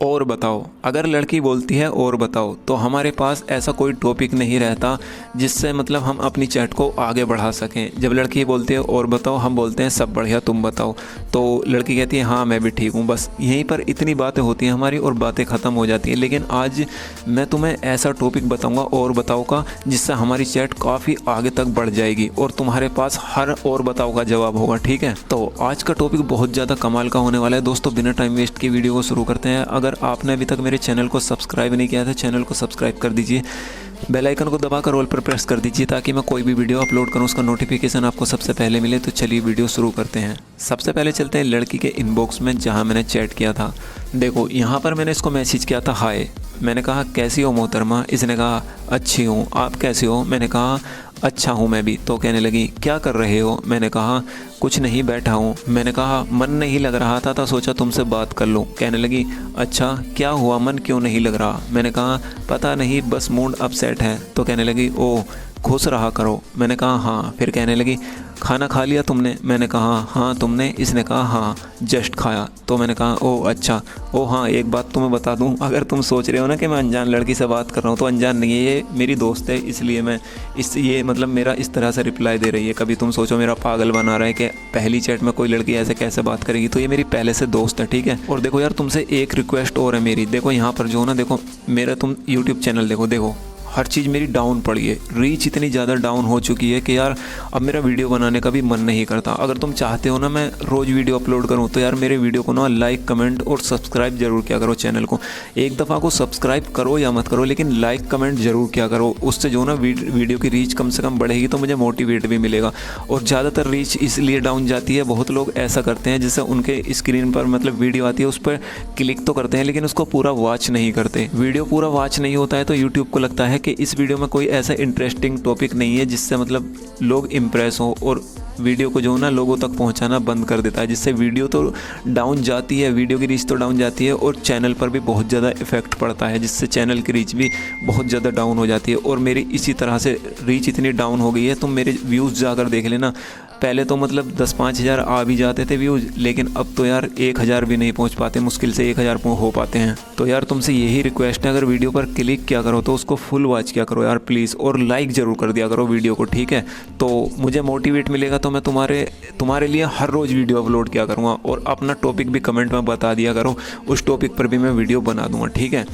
और बताओ। अगर लड़की बोलती है और बताओ तो हमारे पास ऐसा कोई टॉपिक नहीं रहता जिससे मतलब हम अपनी चैट को आगे बढ़ा सकें। जब लड़की बोलती है और बताओ, हम बोलते हैं सब बढ़िया तुम बताओ, तो लड़की कहती है हाँ मैं भी ठीक हूँ। बस यहीं पर इतनी बातें होती हैं हमारी और बातें ख़त्म हो जाती हैं। लेकिन आज मैं तुम्हें ऐसा टॉपिक बताऊँगा और बताओ का, जिससे हमारी चैट काफ़ी आगे तक बढ़ जाएगी और तुम्हारे पास हर और बताओ का जवाब होगा। ठीक है, तो आज का टॉपिक बहुत ज़्यादा कमाल का होने वाला है। दोस्तों बिना टाइम वेस्ट की वीडियो को शुरू करते हैं। अगर आपने अभी तक मेरे चैनल को सब्सक्राइब नहीं किया तो चैनल को सब्सक्राइब कर दीजिए, बेल आइकन को दबाकर ऑल पर प्रेस कर दीजिए ताकि मैं कोई भी वीडियो अपलोड करूं उसका नोटिफिकेशन आपको सबसे पहले मिले। तो चलिए वीडियो शुरू करते हैं। सबसे पहले चलते हैं लड़की के इनबॉक्स में जहां मैंने चैट किया था। देखो यहाँ पर मैंने इसको मैसेज किया था हाय। मैंने कहा कैसी हो मोहतरमा? इसने कहा अच्छी हूँ, आप कैसे हो? मैंने कहा अच्छा हूँ मैं भी। तो कहने लगी क्या कर रहे हो? मैंने कहा कुछ नहीं बैठा हूँ। मैंने कहा मन नहीं लग रहा था तो सोचा तुमसे बात कर लूँ। कहने लगी अच्छा क्या हुआ, मन क्यों नहीं लग रहा? मैंने कहा पता नहीं बस मूड अपसेट है। तो कहने लगी ओह खुश रहा करो। मैंने कहा हाँ। फिर कहने लगी खाना खा लिया तुमने? मैंने कहा हाँ तुमने? इसने कहा हाँ जस्ट खाया। तो मैंने कहा ओह अच्छा। ओ हाँ एक बात तुम्हें बता दूं, अगर तुम सोच रहे हो ना कि मैं अनजान लड़की से बात कर रहा हूँ, तो अनजान नहीं है, ये मेरी दोस्त है, इसलिए मैं ये मतलब मेरा इस तरह से रिप्लाई दे रही है। कभी तुम सोचो मेरा पागल बना रहा है कि पहली चैट में कोई लड़की ऐसे कैसे बात करेगी, तो ये मेरी पहले से दोस्त है। ठीक है, और देखो यार तुमसे एक रिक्वेस्ट और है मेरी। देखो यहाँ पर जो ना, देखो मेरा तुम यूट्यूब चैनल देखो हर चीज़ मेरी डाउन पड़ी है, रीच इतनी ज़्यादा डाउन हो चुकी है कि यार अब मेरा वीडियो बनाने का भी मन नहीं करता। अगर तुम चाहते हो ना मैं रोज़ वीडियो अपलोड करूं तो यार मेरे वीडियो को ना लाइक कमेंट और सब्सक्राइब जरूर किया करो। चैनल को एक दफ़ा को सब्सक्राइब करो या मत करो, लेकिन लाइक कमेंट जरूर किया करो। उससे जो ना वीडियो की रीच कम से कम बढ़ेगी तो मुझे मोटिवेट भी मिलेगा। और ज़्यादातर रीच इसलिए डाउन जाती है, बहुत लोग ऐसा करते हैं जिससे उनके स्क्रीन पर मतलब वीडियो आती है उस पर क्लिक तो करते हैं लेकिन उसको पूरा वॉच नहीं करते। वीडियो पूरा वॉच नहीं होता है तो यूट्यूब को लगता है कि इस वीडियो में कोई ऐसा इंटरेस्टिंग टॉपिक नहीं है जिससे मतलब लोग इम्प्रेस हो, और वीडियो को जो ना लोगों तक पहुंचाना बंद कर देता है, जिससे वीडियो तो डाउन जाती है, वीडियो की रीच तो डाउन जाती है और चैनल पर भी बहुत ज़्यादा इफेक्ट पड़ता है, जिससे चैनल की रीच भी बहुत ज़्यादा डाउन हो जाती है। और मेरी इसी तरह से रीच इतनी डाउन हो गई है, तुम मेरे व्यूज़ जाकर देख लेना। पहले तो मतलब 10-5 हज़ार आ भी जाते थे व्यूज़, लेकिन अब तो यार 1,000 भी नहीं पहुंच पाते, मुश्किल से 1,000 हो पाते हैं। तो यार तुमसे यही रिक्वेस्ट है, अगर वीडियो पर क्लिक किया करो तो उसको फुल वॉच किया करो यार प्लीज़, और लाइक ज़रूर कर दिया करो वीडियो को। ठीक है, तो मुझे मोटिवेट मिलेगा तो मैं तुम्हारे लिए हर रोज़ वीडियो अपलोड किया करूँगा, और अपना टॉपिक भी कमेंट में बता दिया करो, उस टॉपिक पर भी मैं वीडियो बना दूँगा। ठीक है,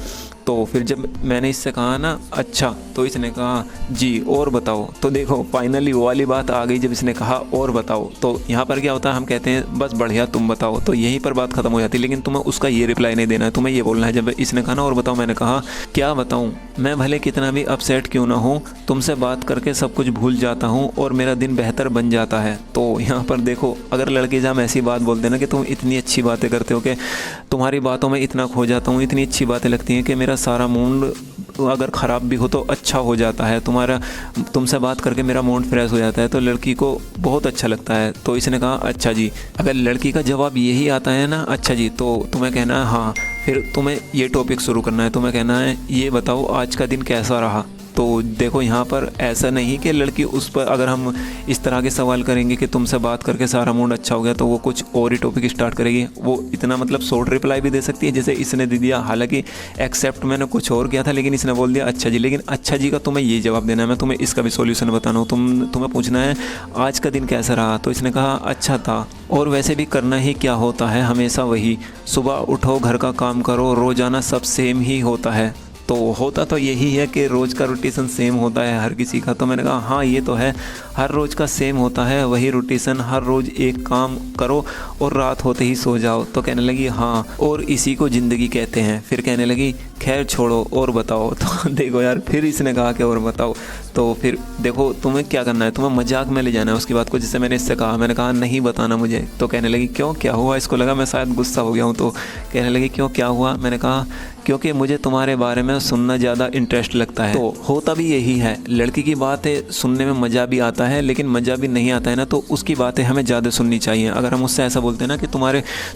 तो फिर जब मैंने इससे कहा ना अच्छा, तो इसने कहा जी और बताओ। तो देखो फाइनली वो वाली बात आ गई, जब इसने कहा और बताओ तो यहाँ पर क्या होता है, हम कहते हैं बस बढ़िया तुम बताओ, तो यहीं पर बात खत्म हो जाती है। लेकिन तुम्हें उसका ये रिप्लाई नहीं देना है, तुम्हें ये बोलना है जब इसने कहा ना और बताओ, मैंने कहा क्या बताऊँ, मैं भले कितना भी अपसेट क्यों ना हूँ, तुमसे बात करके सब कुछ भूल जाता हूँ और मेरा दिन बेहतर बन जाता है। तो यहाँ पर देखो, अगर लड़के जब ऐसी बात बोलते हैं ना कि तुम इतनी अच्छी बातें करते हो कि तुम्हारी बातों में इतना खो जाता हूँ, इतनी अच्छी बातें लगती हैं कि मेरा सारा मूड अगर ख़राब भी हो तो अच्छा हो जाता है, तुमसे बात करके मेरा मूड फ्रेश हो जाता है, तो लड़की को बहुत अच्छा लगता है। तो इसने कहा अच्छा जी। अगर लड़की का जवाब यही आता है ना अच्छा जी, तो तुम्हें कहना है हाँ, फिर तुम्हें ये टॉपिक शुरू करना है। तुम्हें कहना है ये बताओ आज का दिन कैसा रहा। तो देखो यहाँ पर ऐसा नहीं कि लड़की उस पर, अगर हम इस तरह के सवाल करेंगे कि तुमसे बात करके सारा मूड अच्छा हो गया, तो वो कुछ और ही टॉपिक स्टार्ट करेगी। वो इतना मतलब शॉर्ट रिप्लाई भी दे सकती है जैसे इसने दे दिया, हालांकि एक्सेप्ट मैंने कुछ और किया था लेकिन इसने बोल दिया अच्छा जी। लेकिन अच्छा जी का तुम्हें ये जवाब देना है, मैं तुम्हें इसका भी सॉल्यूशन बताना हूँ। तुम्हें पूछना है आज का दिन कैसा रहा। तो इसने कहा अच्छा था, और वैसे भी करना ही क्या होता है, हमेशा वही, सुबह उठो घर का काम करो, रोज़ाना सब सेम ही होता है। तो होता तो यही है कि रोज़ का रूटीन सेम होता है हर किसी का। तो मैंने कहा हाँ ये तो है, हर रोज़ का सेम होता है वही रूटीन, हर रोज़ एक काम करो और रात होते ही सो जाओ। तो कहने लगी हाँ, और इसी को ज़िंदगी कहते हैं। फिर कहने लगी खैर छोड़ो और बताओ। तो देखो यार फिर इसने कहा कि और बताओ। तो फिर देखो तुम्हें क्या करना है, तुम्हें मजाक में ले जाना है उसकी बात को। जिससे मैंने इससे कहा, मैंने कहा नहीं बताना मुझे। तो कहने लगी क्यों क्या हुआ? इसको लगा मैं शायद गुस्सा हो गया हूँ। तो कहने लगी क्यों क्या हुआ? मैंने कहा क्योंकि मुझे तुम्हारे बारे में सुनना ज़्यादा इंटरेस्ट लगता है। तो होता भी यही है, लड़की की बातें सुनने में मज़ा भी आता है, लेकिन मज़ा भी नहीं आता है ना, तो उसकी बातें हमें ज़्यादा सुननी चाहिए। अगर हम उससे ऐसा बोलते हैं ना कि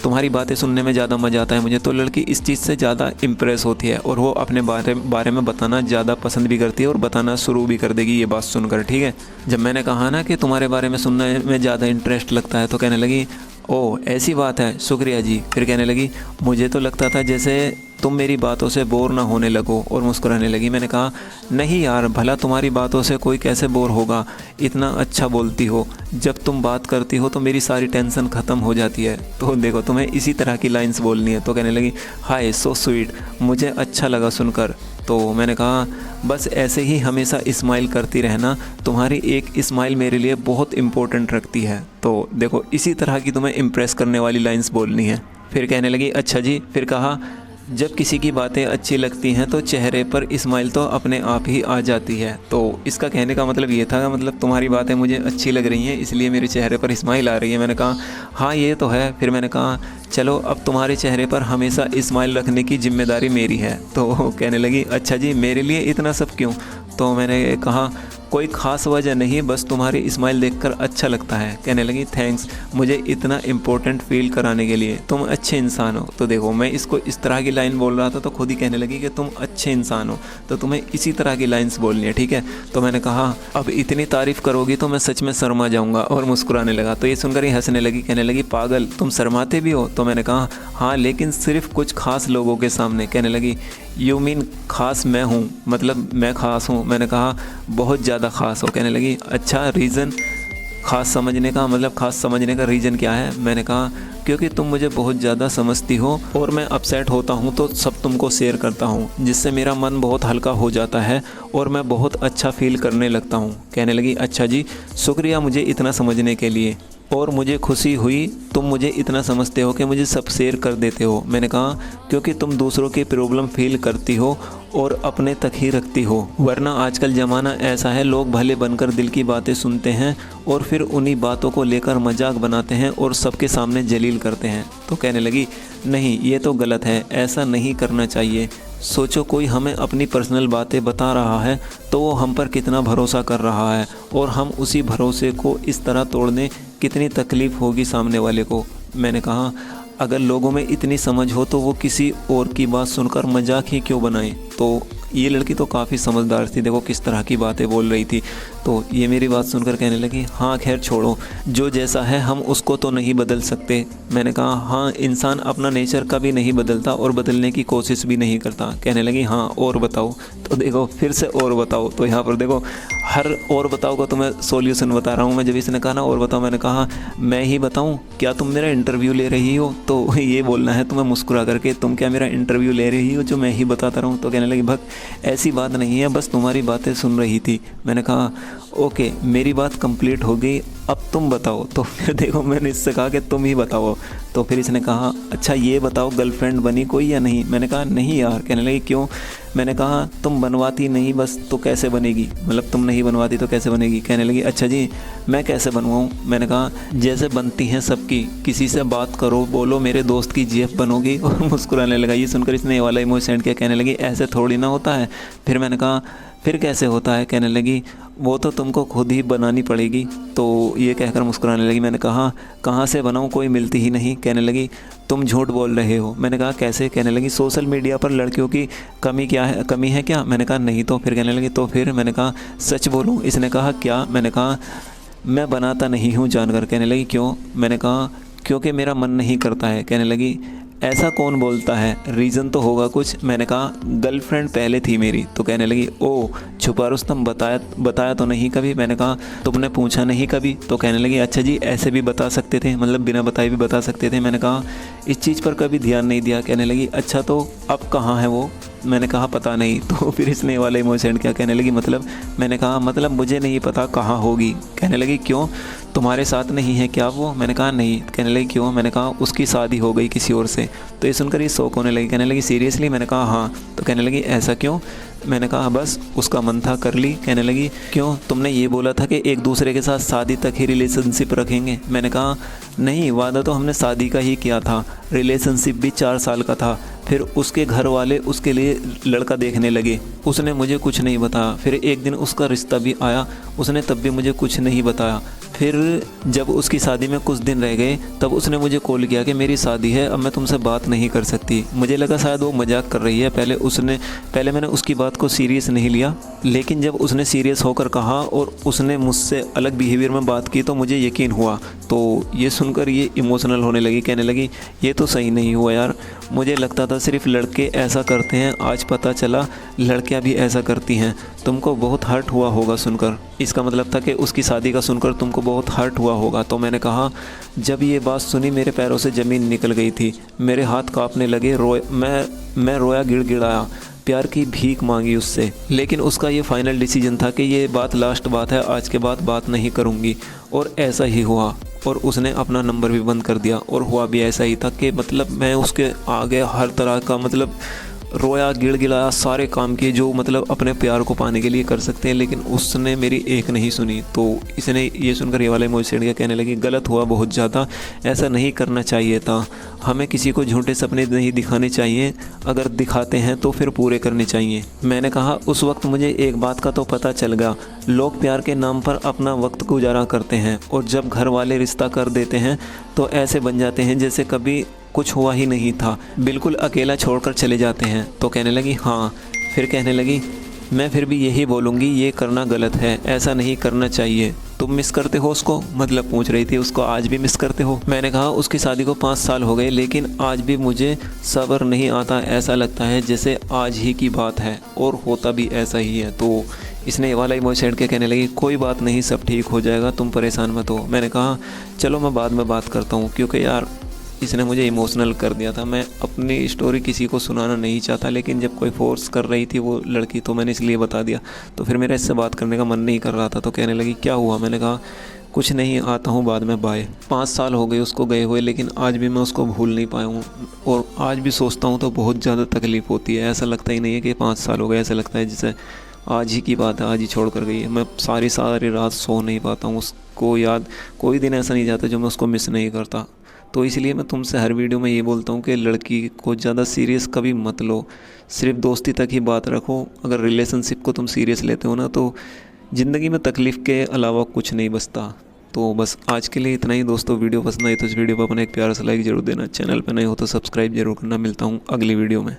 तुम्हारी बातें सुनने में ज़्यादा मज़ा आता है मुझे, तो लड़की इस चीज़ से ज़्यादा इम्प्रेस होती है और वो अपने बारे में बताना ज़्यादा पसंद भी करती है और बताना शुरू भी कर देगी ये बात सुनकर। ठीक है, जब मैंने कहा ना कि तुम्हारे बारे में सुनने में ज़्यादा इंटरेस्ट लगता है, तो कहने लगी ओह ऐसी बात है, शुक्रिया जी। फिर कहने लगी मुझे तो लगता था जैसे तुम मेरी बातों से बोर ना होने लगो। और मुस्कुराने लगी। मैंने कहा नहीं यार, भला तुम्हारी बातों से कोई कैसे बोर होगा, इतना अच्छा बोलती हो, जब तुम बात करती हो तो मेरी सारी टेंशन ख़त्म हो जाती है। तो देखो तुम्हें इसी तरह की लाइंस बोलनी है। तो कहने लगी हाय सो स्वीट, मुझे अच्छा लगा सुनकर। तो मैंने कहा बस ऐसे ही हमेशा स्माइल करती रहना, तुम्हारी एक स्माइल मेरे लिए बहुत इम्पोर्टेंट रखती है। तो देखो इसी तरह की तुम्हें इम्प्रेस करने वाली लाइंस बोलनी है। फिर कहने लगी अच्छा जी। फिर कहा जब किसी की बातें अच्छी लगती हैं तो चेहरे पर स्माइल तो अपने आप ही आ जाती है। तो इसका कहने का मतलब ये था, मतलब तुम्हारी बातें मुझे अच्छी लग रही हैं इसलिए मेरे चेहरे पर स्माइल आ रही है। मैंने कहा हाँ ये तो है। फिर मैंने कहा चलो अब तुम्हारे चेहरे पर हमेशा स्माइल रखने की जिम्मेदारी मेरी है। तो कहने लगी अच्छा जी, मेरे लिए इतना सब क्यों? तो मैंने कहा कोई ख़ास वजह नहीं, बस तुम्हारी स्माइल देखकर अच्छा लगता है। कहने लगी थैंक्स मुझे इतना इम्पोर्टेंट फील कराने के लिए, तुम अच्छे इंसान हो। तो देखो मैं इसको इस तरह की लाइन बोल रहा था तो खुद ही कहने लगी कि तुम अच्छे इंसान हो, तो तुम्हें इसी तरह की लाइन्स बोलनी है, ठीक है। तो मैंने कहा अब इतनी तारीफ़ करोगी तो मैं सच में शर्मा जाऊँगा। और मुस्कुराने लगा। तो ये सुनकर ही हंसने लगी। कहने लगी पागल, तुम शर्माते भी हो? तो मैंने कहा हाँ, लेकिन सिर्फ कुछ खास लोगों के सामने। कहने लगी यू मीन ख़ास मैं हूँ, मतलब मैं ख़ास हूँ? मैंने कहा बहुत ज़्यादा ख़ास हो। कहने लगी अच्छा, रीज़न ख़ास समझने का, मतलब ख़ास समझने का रीज़न क्या है? मैंने कहा क्योंकि तुम मुझे बहुत ज़्यादा समझती हो और मैं अपसेट होता हूँ तो सब तुमको शेयर करता हूँ, जिससे मेरा मन बहुत हल्का हो जाता है और मैं बहुत अच्छा फील करने लगता हूँ। कहने लगी अच्छा जी, शुक्रिया मुझे इतना समझने के लिए, और मुझे खुशी हुई तुम मुझे इतना समझते हो कि मुझे सब शेयर कर देते हो। मैंने कहा क्योंकि तुम दूसरों की प्रॉब्लम फील करती हो और अपने तक ही रखती हो, वरना आजकल ज़माना ऐसा है, लोग भले बनकर दिल की बातें सुनते हैं और फिर उन्हीं बातों को लेकर मजाक बनाते हैं और सबके सामने जलील करते हैं। तो कहने लगी नहीं ये तो गलत है, ऐसा नहीं करना चाहिए। सोचो कोई हमें अपनी पर्सनल बातें बता रहा है तो वो हम पर कितना भरोसा कर रहा है, और हम उसी भरोसे को इस तरह तोड़ने कितनी तकलीफ़ होगी सामने वाले को। मैंने कहा अगर लोगों में इतनी समझ हो तो वो किसी और की बात सुनकर मजाक ही क्यों बनाएं। तो ये लड़की तो काफ़ी समझदार थी, देखो किस तरह की बातें बोल रही थी। तो ये मेरी बात सुनकर कहने लगी हाँ खैर छोड़ो, जो जैसा है हम उसको तो नहीं बदल सकते। मैंने कहा हाँ, इंसान अपना नेचर कभी नहीं बदलता और बदलने की कोशिश भी नहीं करता। कहने लगी हाँ और बताओ। तो देखो फिर से और बताओ। तो यहाँ पर देखो हर और बताओ का तो मैं सॉल्यूशन बता रहा हूँ। मैं जब इसने कहा ना और बताओ, मैंने कहा मैं ही बताऊँ, क्या तुम मेरा इंटरव्यू ले रही हो? तो ये बोलना है तुम्हें मुस्कुरा करके, तुम क्या मेरा इंटरव्यू ले रही हो जो मैं ही बताता रहूँ? तो कहने लगी भक्त ऐसी बात नहीं है, बस तुम्हारी बातें सुन रही थी। मैंने कहा ओके मेरी बात कंप्लीट हो गई, अब तुम बताओ। तो फिर देखो मैंने इससे कहा कि तुम ही बताओ। तो फिर इसने कहा अच्छा ये बताओ गर्लफ्रेंड बनी कोई या नहीं? मैंने कहा नहीं यार। कहने लगी क्यों? मैंने कहा तुम बनवाती नहीं बस तो कैसे बनेगी, मतलब तुम नहीं बनवाती तो कैसे बनेगी? कहने लगी अच्छा जी मैं कैसे बनवाऊँ? मैंने कहा जैसे बनती हैं सबकी, किसी से बात करो, बोलो मेरे दोस्त की जीएफ बनोगी। और मुस्कुराने लगा। ये सुनकर इसने ये वाला इमोजी सेंड किया। कहने लगी ऐसे थोड़ी ना होता है। फिर मैंने कहा फिर कैसे होता है? कहने लगी वो तो तुमको खुद ही बनानी पड़ेगी। तो ये कहकर मुस्कुराने लगी। मैंने कहा कहाँ से बनाऊँ, कोई मिलती ही नहीं। कहने लगी तुम झूठ बोल रहे हो। मैंने कहा कैसे? कहने लगी सोशल मीडिया पर लड़कियों की कमी है क्या? मैंने कहा नहीं। तो फिर कहने लगी तो फिर? मैंने कहा सच बोलूँ? इसने कहा क्या? मैंने कहा मैं बनाता नहीं हूँ जानकर। कहने लगी क्यों? मैंने कहा क्योंकि मेरा मन नहीं करता है। कहने लगी ऐसा कौन बोलता है, रीज़न तो होगा कुछ। मैंने कहा गर्लफ्रेंड पहले थी मेरी। तो कहने लगी ओ छुपा रुस्तम, बताया तो नहीं कभी। मैंने कहा तुमने पूछा नहीं कभी। तो कहने लगी अच्छा जी ऐसे भी बता सकते थे, मतलब बिना बताए भी बता सकते थे। मैंने कहा इस चीज़ पर कभी ध्यान नहीं दिया। कहने लगी अच्छा तो अब कहाँ है वो? मैंने कहा पता नहीं। तो फिर इसने वाला इमोजी सेंड किया। कहने लगी मतलब? मैंने कहा मतलब मुझे नहीं पता कहाँ होगी। कहने लगी क्यों, तुम्हारे साथ नहीं है क्या वो? मैंने कहा नहीं। कहने लगी क्यों? मैंने कहा उसकी शादी हो गई किसी और से। तो ये सुनकर ये शौक होने लगी। कहने लगी सीरियसली? मैंने कहा हाँ। तो कहने लगी ऐसा क्यों? मैंने कहा बस उसका मन था कर ली। कहने लगी क्यों, तुमने ये बोला था कि एक दूसरे के साथ शादी तक ही रिलेशनशिप रखेंगे। मैंने कहा नहीं, वादा तो हमने शादी का ही किया था, रिलेशनशिप भी 4 साल का था। फिर उसके घर वाले उसके लिए लड़का देखने लगे, उसने मुझे कुछ नहीं बताया। फिर एक दिन उसका रिश्ता भी आया, उसने तब भी मुझे कुछ नहीं बताया। फिर जब उसकी शादी में कुछ दिन रह गए तब उसने मुझे कॉल किया कि मेरी शादी है, अब मैं तुमसे बात नहीं कर सकती। मुझे लगा शायद वो मजाक कर रही है। पहले मैंने उसकी बात को सीरियस नहीं लिया, लेकिन जब उसने सीरियस होकर कहा और उसने मुझसे अलग बिहेवियर में बात की तो मुझे यकीन हुआ। तो ये सुनकर ये इमोशनल होने लगी, कहने लगी ये तो सही नहीं हुआ यार, मुझे लगता था सिर्फ लड़के ऐसा करते हैं, आज पता चला लड़कियां भी ऐसा करती हैं। तुमको बहुत हर्ट हुआ होगा सुनकर। इसका मतलब था कि उसकी शादी का सुनकर तुमको बहुत हर्ट हुआ होगा। तो मैंने कहा, जब ये बात सुनी मेरे पैरों से ज़मीन निकल गई थी, मेरे हाथ कांपने लगे, मैं रोया, गिड़गिड़ाया, प्यार की भीख मांगी उससे। लेकिन उसका ये फाइनल डिसीजन था कि ये बात लास्ट बात है, आज के बाद बात नहीं करूँगी। और ऐसा ही हुआ और उसने अपना नंबर भी बंद कर दिया। और हुआ भी ऐसा ही था कि मतलब मैं उसके आगे हर तरह का मतलब रोया, गिड़गिड़ाया, सारे काम किए जो मतलब अपने प्यार को पाने के लिए कर सकते हैं, लेकिन उसने मेरी एक नहीं सुनी। तो इसने ये सुनकर ये वाला इमोजी सेंड किया, कहने लगी गलत हुआ बहुत ज़्यादा, ऐसा नहीं करना चाहिए था, हमें किसी को झूठे सपने नहीं दिखाने चाहिए, अगर दिखाते हैं तो फिर पूरे करने चाहिए। मैंने कहा उस वक्त मुझे एक बात का तो पता चल गया, लोग प्यार के नाम पर अपना वक्त गुजारा करते हैं और जब घर वाले रिश्ता कर देते हैं तो ऐसे बन जाते हैं जैसे कभी कुछ हुआ ही नहीं था, बिल्कुल अकेला छोड़कर चले जाते हैं। तो कहने लगी हाँ। फिर कहने लगी मैं फिर भी यही बोलूँगी, ये करना गलत है, ऐसा नहीं करना चाहिए। तुम मिस करते हो उसको? मतलब पूछ रही थी उसको आज भी मिस करते हो? मैंने कहा उसकी शादी को 5 साल हो गए, लेकिन आज भी मुझे सब्र नहीं आता, ऐसा लगता है जैसे आज ही की बात है और होता भी ऐसा ही है। तो इसने ये वाला इमोजी सेंड के कहने लगी कोई बात नहीं, सब ठीक हो जाएगा, तुम परेशान मत हो। मैंने कहा चलो मैं बाद में बात करता हूँ, क्योंकि यार इसने मुझे इमोशनल कर दिया था। मैं अपनी स्टोरी किसी को सुनाना नहीं चाहता, लेकिन जब कोई फोर्स कर रही थी वो लड़की तो मैंने इसलिए बता दिया। तो फिर मेरा इससे बात करने का मन नहीं कर रहा था। तो कहने लगी क्या हुआ? मैंने कहा कुछ नहीं, आता हूँ बाद में, बाय। 5 साल हो गए उसको गए हुए, लेकिन आज भी मैं उसको भूल नहीं पाया हूँ और आज भी सोचता हूँ तो बहुत ज़्यादा तकलीफ़ होती है। ऐसा लगता ही नहीं है कि 5 साल हो गए, ऐसा लगता है जैसे आज ही की बात है, आज ही छोड़ कर गई है। मैं सारी रात सो नहीं पाता हूँ, उसको याद कोई दिन ऐसा नहीं जाता जो मैं उसको मिस नहीं करता। तो इसलिए मैं तुमसे हर वीडियो में ये बोलता हूँ कि लड़की को ज़्यादा सीरियस कभी मत लो, सिर्फ दोस्ती तक ही बात रखो। अगर रिलेशनशिप को तुम सीरियस लेते हो ना तो ज़िंदगी में तकलीफ़ के अलावा कुछ नहीं बचता। तो बस आज के लिए इतना ही दोस्तों। वीडियो पसंद आई तो इस वीडियो पर अपना एक प्यारा सा लाइक ज़रूर देना, चैनल पर नए हो तो सब्सक्राइब जरूर करना। मिलता हूँ अगली वीडियो में।